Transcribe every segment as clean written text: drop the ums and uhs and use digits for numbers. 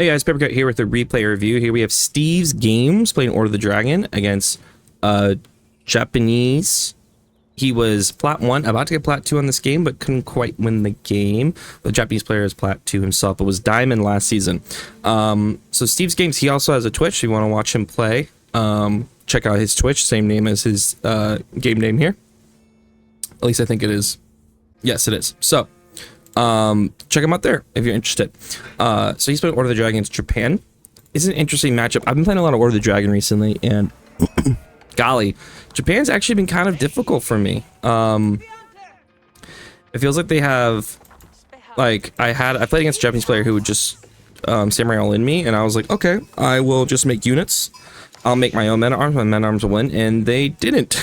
Hey guys, Papercut here with the replay review. Here we have Steve's Games playing Order of the Dragon against Japanese. He was Plat 1, about to get Plat 2 on this game, but couldn't quite win the game. The Japanese player is Plat 2 himself, but was Diamond last season. So Steve's Games, he also has a Twitch, so you want to watch him play. Check out his Twitch, same name as his game name here. At least I think it is. Yes, it is. So, check him out there if you're interested. So he's playing Order of the Dragon against Japan. It's an interesting matchup. I've been playing a lot of Order of the Dragon recently, and golly, Japan's actually been kind of difficult for me. It feels like they have, like, I played against a Japanese player who would just samurai all in me, and I was like, okay, I will just make units. I'll make my own men at arms. My men at arms will win, and they didn't.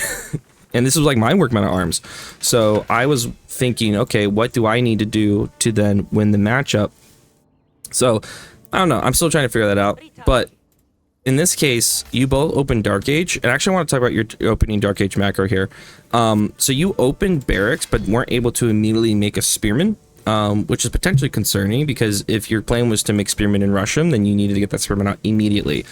And this was like my work men at arms. So I was thinking, okay, what do I need to do to then win the matchup? So I don't know. I'm still trying to figure that out. But in this case, you both opened Dark Age. And actually, I want to talk about your opening Dark Age macro here. So you opened barracks, but weren't able to immediately make a spearman, which is potentially concerning because if your plan was to make spearmen and rush them, then you needed to get that spearman out immediately.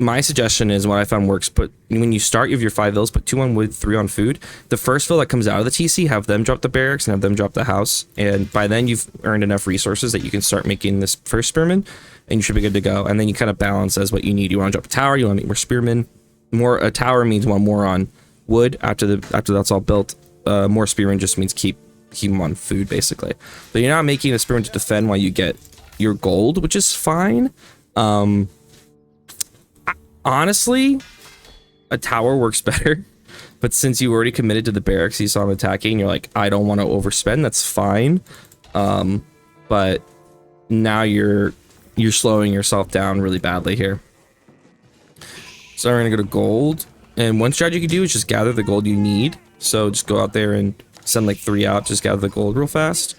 My suggestion is what I found works, but when you start, you have your 5 villas, put 2 on wood, 3 on food. The first villa that comes out of the TC, have them drop the barracks and have them drop the house. And by then you've earned enough resources that you can start making this first spearman and you should be good to go. And then you kind of balance as what you need. You want to drop a tower, you want to make more spearmen. A tower means one more on wood after that's all built. More spearmen just means keep them on food basically. But you're not making a spearman to defend while you get your gold, which is fine. Honestly, a tower works better, but since you already committed to the barracks, you saw him attacking, you're like, I don't want to overspend, that's fine. But now you're slowing yourself down really badly here. So we're gonna go to gold, and one strategy you can do is just gather the gold you need. So just go out there and send like 3 out, just gather the gold real fast.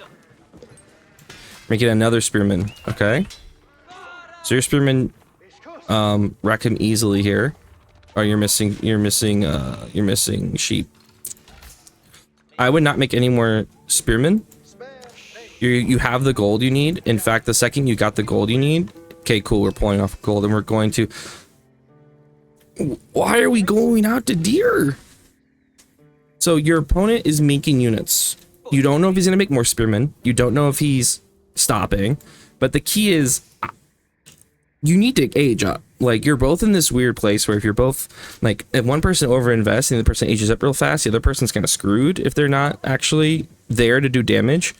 Make it another spearman, okay? So your spearman, wreck him easily here. Oh, you're missing sheep. I would not make any more spearmen. You have the gold you need. In fact, the second you got the gold you need, okay, cool, we're pulling off gold and we're going to. Why are we going out to deer? So your opponent is making units. You don't know if he's gonna make more spearmen. You don't know if he's stopping, but the key is you need to age up. Like, you're both in this weird place where if you're both, like, if one person overinvests and the other person ages up real fast, the other person's kind of screwed if they're not actually there to do damage.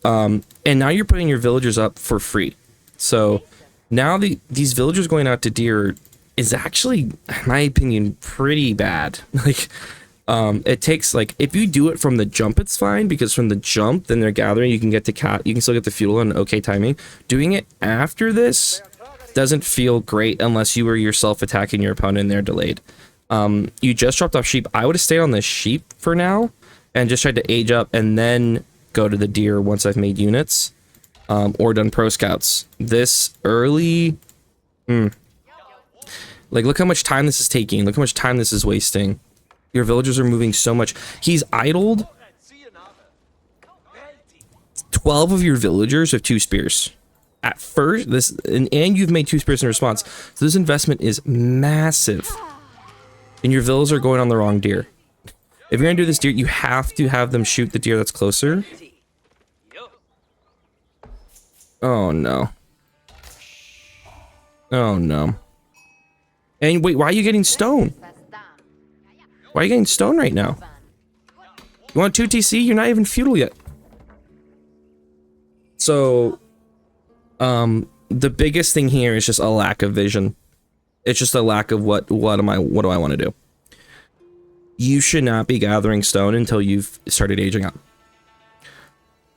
And now you're putting your villagers up for free. So now these villagers going out to deer is actually, in my opinion, pretty bad. Like, it takes, like, if you do it from the jump, it's fine, because from the jump, then they're gathering, you can get to you can still get the fuel on okay timing. Doing it after this doesn't feel great unless you were yourself attacking your opponent and they're delayed. You just dropped off sheep. I would have stayed on the sheep for now and just tried to age up and then go to the deer once I've made units, or done pro scouts. This early, like, look how much time this is taking. Look how much time this is wasting. Your villagers are moving so much. He's idled 12 of your villagers with 2 spears. At first, and you've made 2 spears in response. So this investment is massive. And your villas are going on the wrong deer. If you're gonna do this deer, you have to have them shoot the deer that's closer. Oh no. Oh no. And wait, why are you getting stone? Why are you getting stone right now? You want 2 TC? You're not even feudal yet. So the biggest thing here is just a lack of vision. It's just a lack of what do I want to do? You should not be gathering stone until you've started aging up.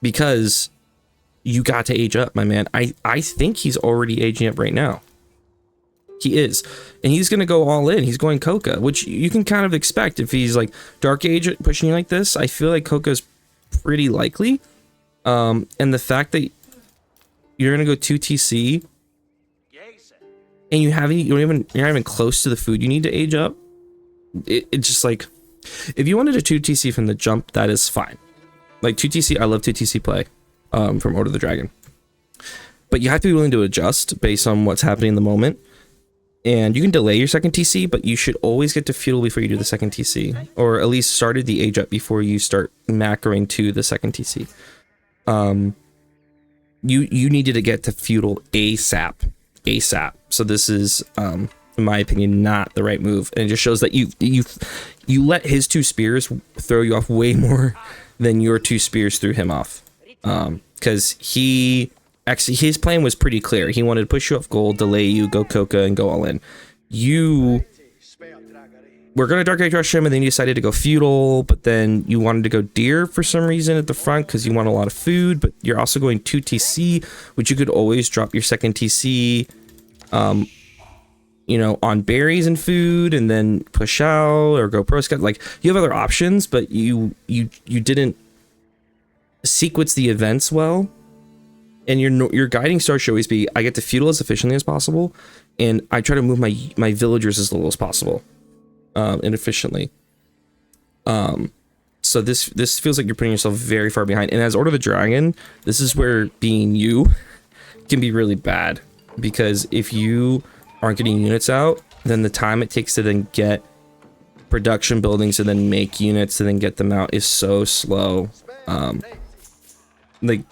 Because you got to age up, my man. I think he's already aging up right now. He is. And he's going to go all in. He's going Coca, which you can kind of expect if he's like Dark Age pushing you like this. I feel like Coca's pretty likely. And the fact that you're gonna go 2 TC, and you're not even close to the food you need to age up. It's just like, if you wanted a 2 TC from the jump, that is fine. Like 2 TC, I love 2 TC play, from Order of the Dragon. but you have to be willing to adjust based on what's happening in the moment. And you can delay your second TC, but you should always get to feudal before you do the second TC, or at least started the age up before you start macroing to the second TC. You needed to get to feudal ASAP. So this is, in my opinion, not the right move, and it just shows that you let his 2 spears throw you off way more than your 2 spears threw him off. Because his plan was pretty clear. He wanted to push you off gold, delay you, go Coca, and go all in. You were going to Dark Age Rush him, and then you decided to go feudal, but then you wanted to go deer for some reason at the front because you want a lot of food, but you're also going 2 TC, which you could always drop your second TC, you know, on berries and food, and then push out or go pro scout. Like, you have other options, but you didn't sequence the events well. And your guiding star should always be, I get to feudal as efficiently as possible, and I try to move my villagers as little as possible, and efficiently. So this feels like you're putting yourself very far behind. And as Order of the Dragon, this is where being you can be really bad, because if you aren't getting units out, then the time it takes to then get production buildings to then make units to then get them out is so slow. Like,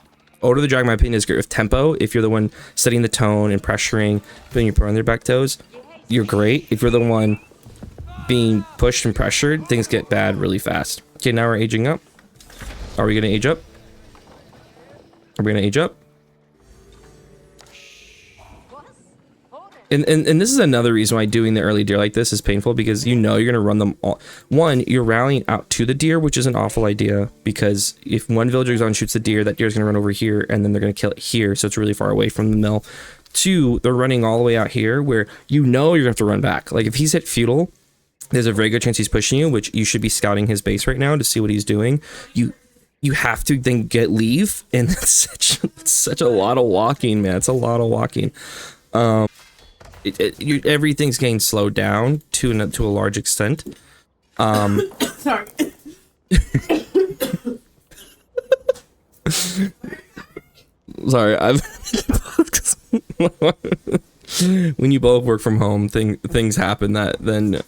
Order of the Dragon, in my opinion, is great with tempo. If you're the one setting the tone and pressuring, putting your pro on their back toes, you're great. If you're the one being pushed and pressured, things get bad really fast. Okay, now we're aging up. Are we going to age up? Are we going to age up? And this is another reason why doing the early deer like this is painful, because you know you're going to run them all. One, you're rallying out to the deer, which is an awful idea, because if one villager goes on and shoots the deer, that deer is going to run over here, and then they're going to kill it here, so it's really far away from the mill. Two, they're running all the way out here, where you know you're going to have to run back. Like, if he's hit feudal, there's a very good chance he's pushing you, which you should be scouting his base right now to see what he's doing. You have to then leave, and it's such a lot of walking, man. It's a lot of walking. Everything's getting slowed down to a large extent. Sorry. Sorry, when you both work from home, things happen that then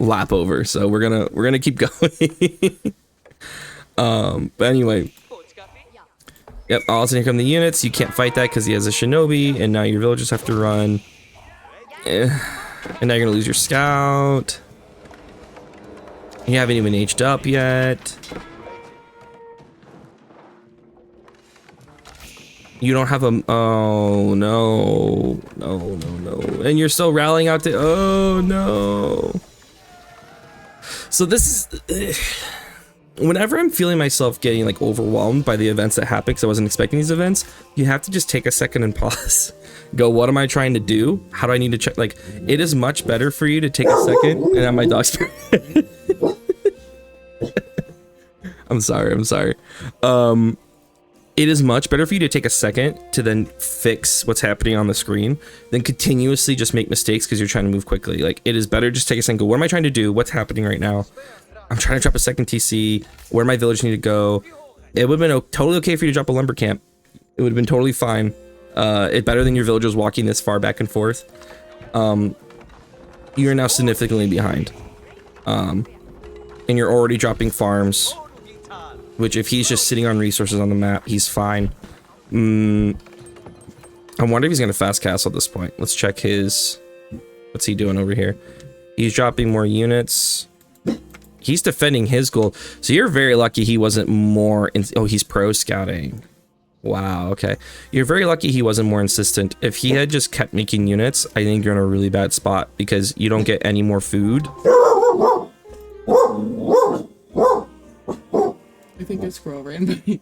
lap over. So we're gonna keep going. But anyway. Yep, all of a sudden here come the units. You can't fight that because he has a shinobi, and now your villagers have to run. And now you're gonna lose your scout. You haven't even aged up yet. You don't have a... Oh, no. No. And you're still rallying out to... Oh, no. So this is... Whenever I'm feeling myself getting, like, overwhelmed by the events that happen, because I wasn't expecting these events, you have to just take a second and pause. Go, what am I trying to do? How do I need to check? Like, it is much better for you to take a second and have my dog's... I'm sorry. It is much better for you to take a second to then fix what's happening on the screen than continuously just make mistakes because you're trying to move quickly. Like, it is better just take a second, go, what am I trying to do? What's happening right now? I'm trying to drop a second TC. Where do my villagers need to go? It would have been totally okay for you to drop a lumber camp. It would have been totally fine. It's better than your villagers walking this far back and forth. You are now significantly behind. And you're already dropping farms. Which, if he's just sitting on resources on the map, he's fine. I wonder if he's going to fast castle at this point. Let's check his... What's he doing over here? He's dropping more units. He's defending his gold. So you're very lucky he wasn't more... Oh, he's pro scouting. Wow, okay. You're very lucky he wasn't more insistent. If he had just kept making units, I think you're in a really bad spot because you don't get any more food. I think a squirrel ran by me.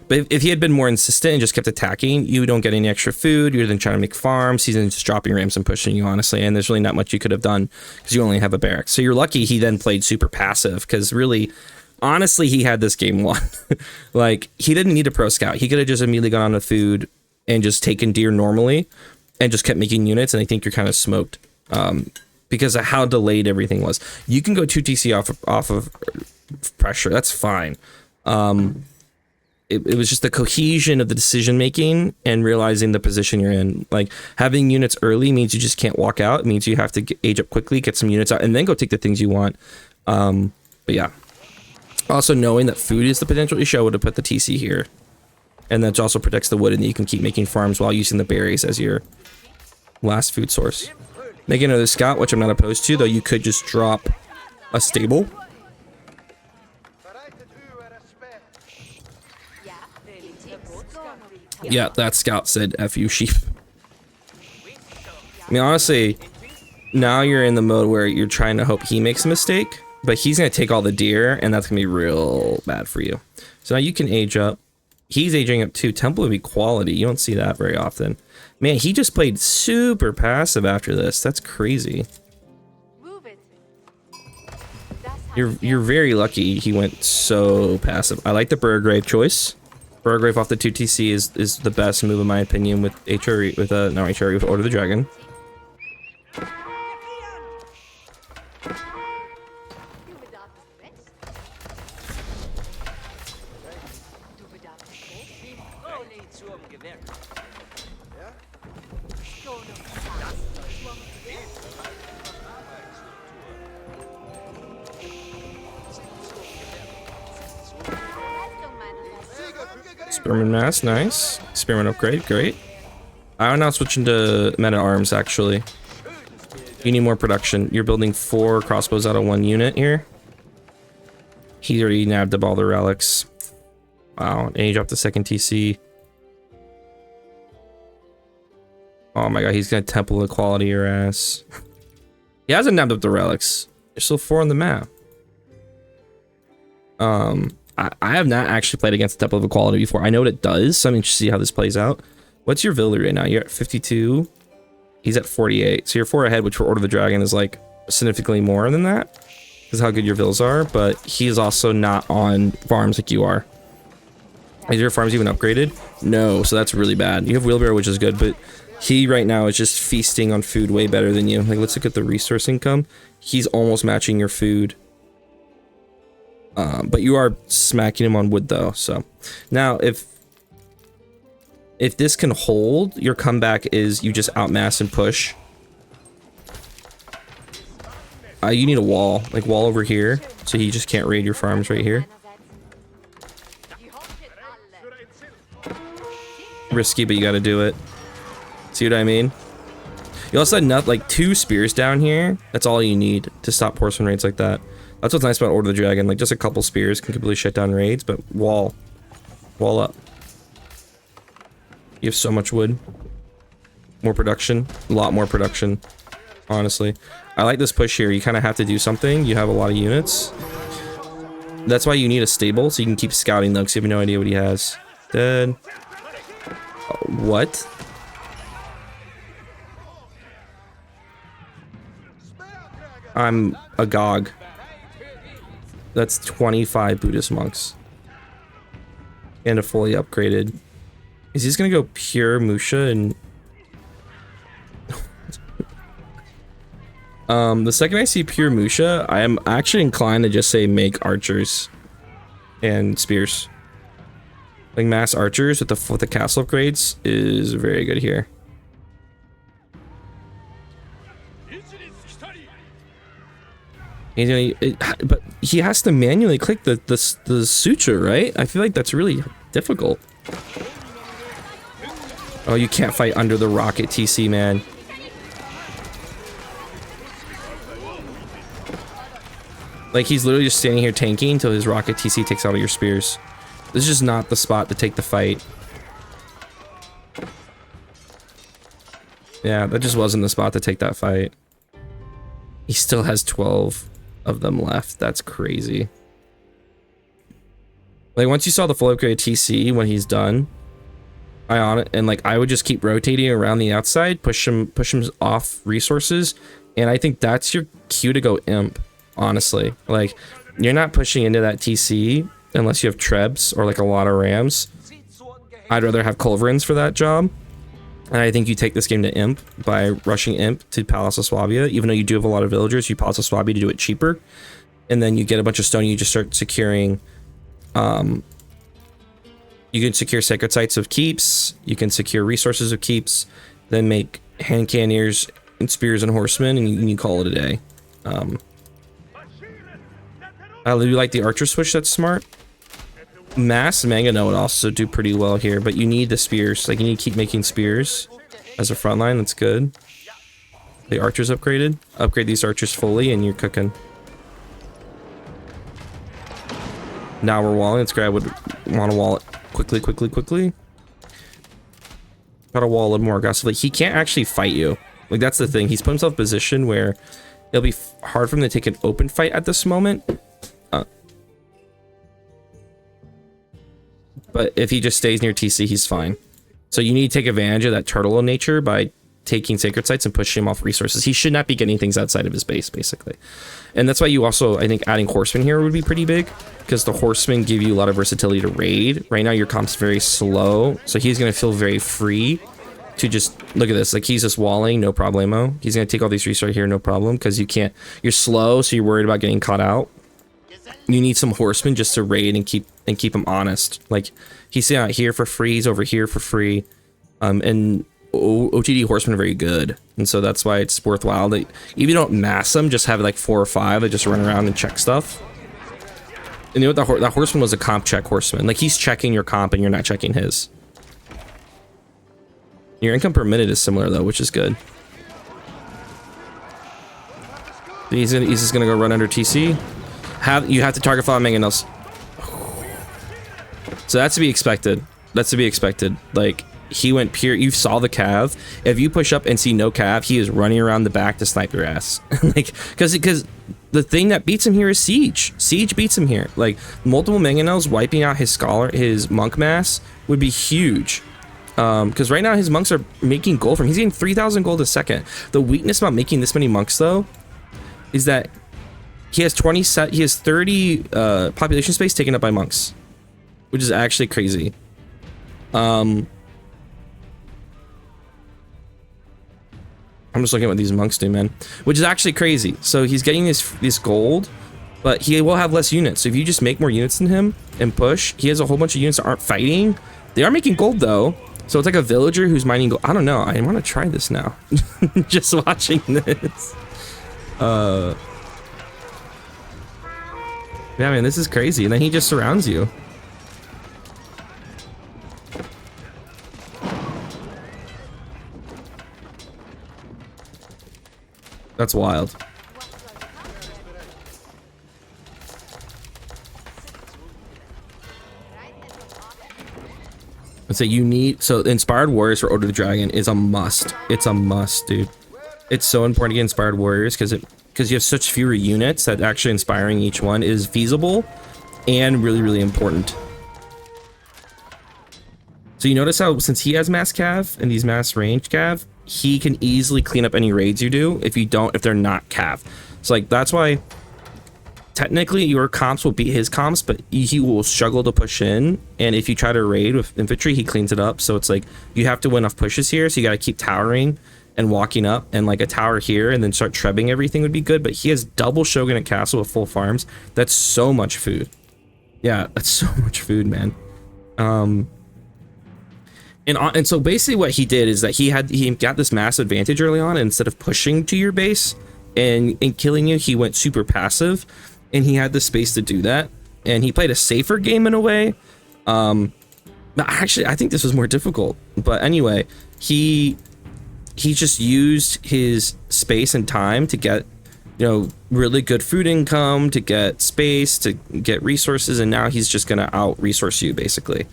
But if he had been more insistent and just kept attacking, you don't get any extra food. You're then trying to make farms. He's then just dropping ramps and pushing you, honestly. And there's really not much you could have done because you only have a barracks. So you're lucky he then played super passive because really, honestly, he had this game won. Like, he didn't need a pro scout. He could have just immediately gone on to food and just taken deer normally and just kept making units. And I think you're kind of smoked. Because of how delayed everything was. You can go 2 TC off of pressure. That's fine. it was just the cohesion of the decision making and realizing the position you're in. Like having units early means you just can't walk out. It means you have to age up quickly, get some units out, and then go take the things you want. But yeah. Also knowing that food is the potential issue, I would have put the TC here. And that also protects the wood, and you can keep making farms while using the berries as your last food source. Making another scout, which I'm not opposed to, though you could just drop a stable. Yeah, that scout said F you sheep. I mean, honestly, now you're in the mode where you're trying to hope he makes a mistake, but he's going to take all the deer, and that's going to be real bad for you. So now you can age up. He's aging up too. Temple of Equality. You don't see that very often. Man, he just played super passive after this. That's crazy. You're very lucky he went so passive. I like the Burgrave choice. Burgrave off the 2TC is the best move in my opinion with HRE with not HRE with Order of the Dragon. Spearman mass, nice. Spearman upgrade, great. I'm now switching to men at arms actually. You need more production. You're building 4 crossbows out of 1 unit here. He already nabbed up all the relics. Wow, and he dropped the second TC. Oh my god, he's gonna Temple Equality your ass. He hasn't nabbed up the relics. There's still 4 on the map. I have not actually played against the Temple of Equality before. I know what it does, so I'm interested to see how this plays out. What's your Villi right now? You're at 52. He's at 48. So you're 4 ahead, which for Order of the Dragon is like significantly more than that. Because how good your Vills are, but he's also not on farms like you are. Is your farms even upgraded? No, so that's really bad. You have Wheelbarrow, which is good, but he right now is just feasting on food way better than you. Like, let's look at the resource income. He's almost matching your food. But you are smacking him on wood though, so. Now, if this can hold, your comeback is you just outmass and push. You need a wall, like wall over here, so he just can't raid your farms right here. Risky, but you gotta do it. See what I mean? You also had like 2 spears down here. That's all you need to stop porcelain raids like that. That's what's nice about Order of the Dragon. Like, just a couple spears can completely shut down raids, but wall up. You have so much wood. More production. A lot more production. Honestly. I like this push here. You kind of have to do something. You have a lot of units. That's why you need a stable, so you can keep scouting, though, because you have no idea what he has. Dead. What? I'm agog. That's 25 Buddhist monks. And a fully upgraded. Is he just gonna go pure Musha and... the second I see pure Musha, I am actually inclined to just say make archers and spears. Like mass archers with the castle upgrades is very good here. He's gonna, but he has to manually click the suture, right? I feel like that's really difficult. Oh, you can't fight under the rocket TC, man. Like, he's literally just standing here tanking until his rocket TC takes out all your spears. This is just not the spot to take the fight. Yeah, that just wasn't the spot to take that fight. He still has 12 of them left. That's crazy. Like, once you saw the full upgrade TC when he's done, I would just keep rotating around the outside, push him off resources, and I think that's your cue to go imp, honestly. Like, you're not pushing into that TC unless you have trebs or like a lot of rams. I'd rather have culverins for that job. And I think you take this game to imp by rushing imp to Palace of Swabia. Even though you do have a lot of villagers, you Palace of Swabia to do it cheaper. And then you get a bunch of stone, you just start securing You can secure sacred sites of keeps. You can secure resources of keeps. Then make hand cannoneers and spears and horsemen, and you call it a day. I really like the archer switch. That's smart. Mass Mangano would also do pretty well here, but you need the spears. Like, you need to keep making spears as a front line. That's good. The archers upgraded. Upgrade these archers fully, and you're cooking. Now we're walling. This guy would want to wall it quickly, quickly, quickly. Gotta wall a little more aggressively. He can't actually fight you. Like, that's the thing. He's put himself in a position where it'll be hard for him to take an open fight at this moment. But if he just stays near TC, he's fine. So you need to take advantage of that turtle nature by taking sacred sites and pushing him off resources. He should not be getting things outside of his base, basically. And that's why you also, I think, adding horsemen here would be pretty big, because the horsemen give you a lot of versatility to raid. Right now, your comp's very slow, so he's going to feel very free to just, look at this, like, he's just walling, no problemo. He's going to take all these resources here, no problem, because you can't, you're slow, so you're worried about getting caught out. You need some horsemen just to raid and keep him honest. Like, he's out here for free, he's over here for free. And OTD horsemen are very good, and so that's why it's worthwhile that if you don't mass them, just have like 4 or 5 that just run around and check stuff. And you know what, that horseman was a comp check horseman. Like, he's checking your comp and you're not checking his. Your income per minute is similar though, which is good. He's just gonna go run under TC. You have to target file mangonels. So that's to be expected. That's to be expected. Like, he went pure. You saw the cav. If you push up and see no cav, he is running around the back to snipe your ass. Like, because the thing that beats him here is siege. Siege beats him here. Like, multiple mangonels wiping out his monk mass would be huge. Because right now his monks are making gold from him. He's getting 3,000 gold a second. The weakness about making this many monks though is that he has 30 population space taken up by monks, which is actually crazy. I'm just looking at what these monks do, man, which is actually crazy. So he's getting this gold, but he will have less units. So if you just make more units than him and push, he has a whole bunch of units that aren't fighting. They are making gold though. So it's like a villager who's mining gold. I don't know. I want to try this now. Just watching this. Yeah, man, this is crazy. And then he just surrounds you. That's wild. So you need, so Inspired Warriors for Order of the Dragon is a must. It's a must, dude. It's so important to get Inspired Warriors because you have such fewer units that actually inspiring each one is feasible and really, really important. So you notice how since he has mass cav and these mass range cav, he can easily clean up any raids you do if they're not cav. So like that's why technically your comps will beat his comps, but he will struggle to push in. And if you try to raid with infantry, he cleans it up. So it's like you have to win enough pushes here. So you got to keep towering and walking up, and like a tower here and then start trebbing everything would be good. But he has double Shogunate Castle with full farms. That's so much food. Yeah, that's so much food, man. And so basically what he did is that he got this massive advantage early on, and instead of pushing to your base and killing you, he went super passive, and he had the space to do that, and he played a safer game in a way. But actually I think this was more difficult, but anyway, he just used his space and time to get, you know, really good food income, to get space, to get resources, and now he's just gonna out resource you basically.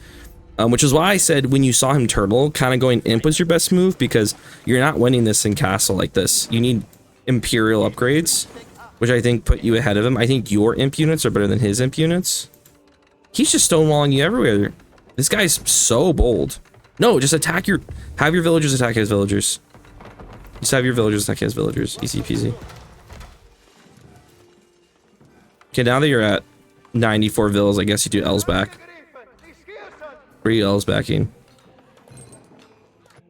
Which is why I said when you saw him turtle, kind of going imp was your best move, because you're not winning this in castle like this. You need imperial upgrades, which I think put you ahead of him. I think your imp units are better than his imp units. He's just stonewalling you everywhere. This guy's so bold. No, just have your villagers attack his villagers. Just have your villagers attack his villagers. Easy peasy. Okay, now that you're at 94 villas, I guess you do L's back. Where are you L's backing?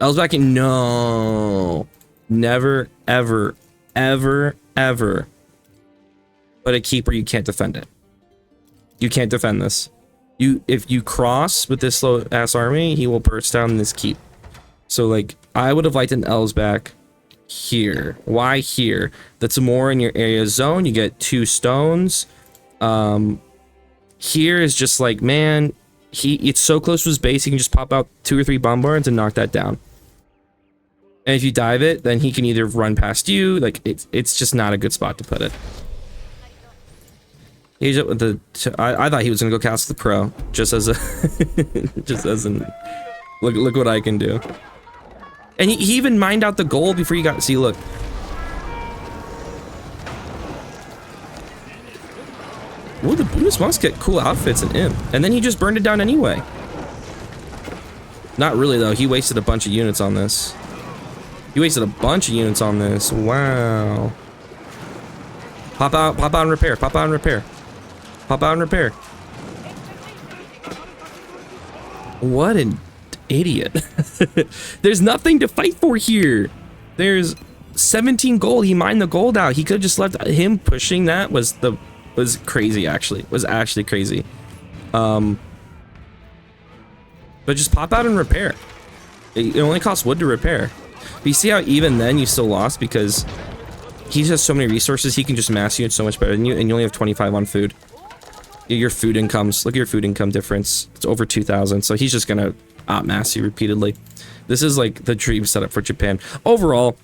L's backing? No. Never, ever, ever, ever. But a keep where you can't defend it. You can't defend this. if you cross with this slow ass army, he will burst down this keep. So like I would have liked an L's back here. Why here? That's more in your area zone. You get 2 stones. Here is just like, man, it's so close to his base, he can just pop out 2 or 3 bombards and knock that down. And if you dive it, then he can either run past you. Like it's just not a good spot to put it. He's up with the. I thought he was gonna go cast the crow, just as a, just as an. Look what I can do. And he even mined out the gold before you got. See, look. Ooh, the Buddhist monks get cool outfits in Imp, and then he just burned it down anyway. Not really though. He wasted a bunch of units on this. He wasted a bunch of units on this. Wow. Pop out and repair. Pop out and repair. Pop out and repair. What an idiot. There's nothing to fight for here. There's 17 gold. He mined the gold out. He could have just left. Him pushing that was crazy, actually. Was actually crazy. But just pop out and repair. It only costs wood to repair. But you see how even then you still lost because he has so many resources. He can just mass you so much better than you, and you only have 25 on food. Your food incomes, look at your food income difference. It's over 2,000. So he's just gonna outmass you repeatedly. This is like the dream setup for Japan. Overall,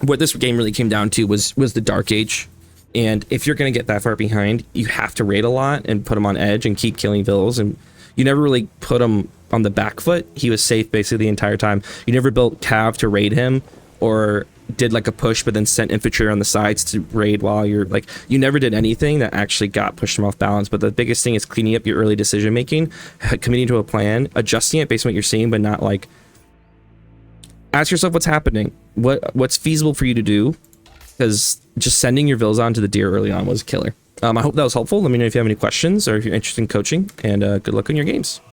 what this game really came down to was the Dark Age. And if you're gonna get that far behind, you have to raid a lot and put him on edge and keep killing vills. And you never really put him on the back foot. He was safe basically the entire time. You never built cav to raid him or did like a push but then sent infantry on the sides to raid while you're like, you never did anything that actually got pushed him off balance. But the biggest thing is cleaning up your early decision making, committing to a plan, adjusting it based on what you're seeing, but not like, ask yourself what's happening, what's feasible for you to do, because just sending your vills on to the deer early on was killer. I hope that was helpful. Let me know if you have any questions or if you're interested in coaching, and good luck on your games.